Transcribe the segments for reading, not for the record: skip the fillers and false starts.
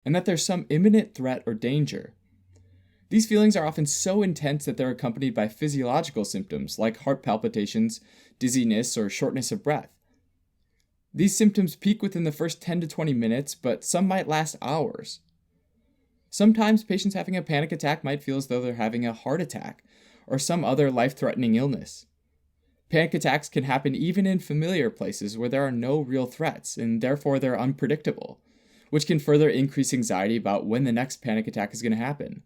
and that there's some imminent threat or danger. These feelings are often so intense that they're accompanied by physiological symptoms like heart palpitations, dizziness, or shortness of breath. These symptoms peak within the first 10 to 20 minutes, but some might last hours. Sometimes patients having a panic attack might feel as though they're having a heart attack or some other life-threatening illness. Panic attacks can happen even in familiar places where there are no real threats, and therefore they're unpredictable, which can further increase anxiety about when the next panic attack is going to happen.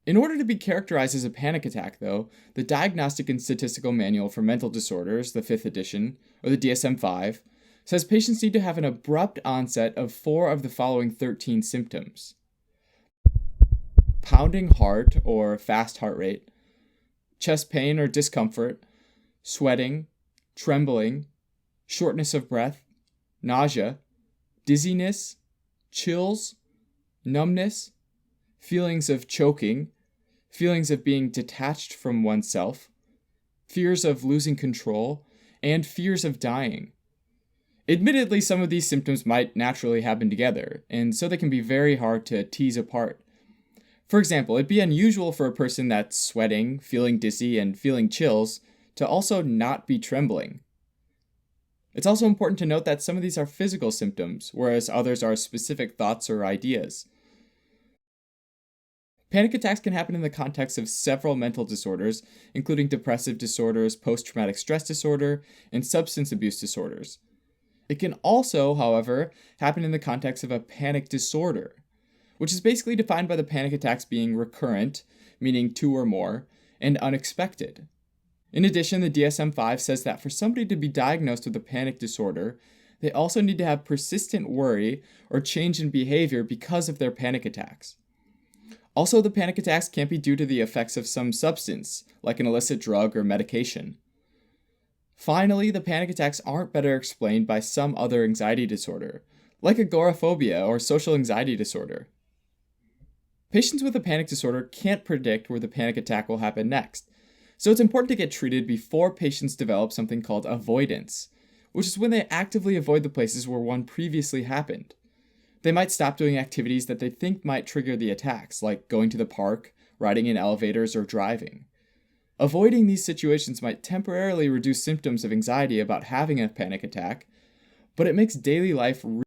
In order to be characterized as a panic attack, though, the Diagnostic and Statistical Manual for Mental Disorders, the 5th edition, or the DSM-5, says patients need to have an abrupt onset of 4 of the following 13 symptoms: pounding heart or fast heart rate, chest pain or discomfort, sweating, trembling, shortness of breath, nausea, dizziness, chills, numbness, feelings of choking, feelings of being detached from oneself, fears of losing control, and fears of dying. Admittedly, some of these symptoms might naturally happen together, and so they can be very hard to tease apart. For example, it'd be unusual for a person that's sweating, feeling dizzy, and feeling chills to also not be trembling. It's also important to note that some of these are physical symptoms, whereas others are specific thoughts or ideas. Panic attacks can happen in the context of several mental disorders, including depressive disorders, post-traumatic stress disorder, and substance abuse disorders. It can also, however, happen in the context of a panic disorder, which is basically defined by the panic attacks being recurrent, meaning 2 or more, and unexpected. In addition, the DSM-5 says that for somebody to be diagnosed with a panic disorder, they also need to have persistent worry or change in behavior because of their panic attacks. Also, the panic attacks can't be due to the effects of some substance, like an illicit drug or medication. Finally, the panic attacks aren't better explained by some other anxiety disorder, like agoraphobia or social anxiety disorder. Patients with a panic disorder can't predict where the panic attack will happen next, so it's important to get treated before patients develop something called avoidance, which is when they actively avoid the places where one previously happened. They might stop doing activities that they think might trigger the attacks, like going to the park, riding in elevators, or driving. Avoiding these situations might temporarily reduce symptoms of anxiety about having a panic attack, but it makes daily life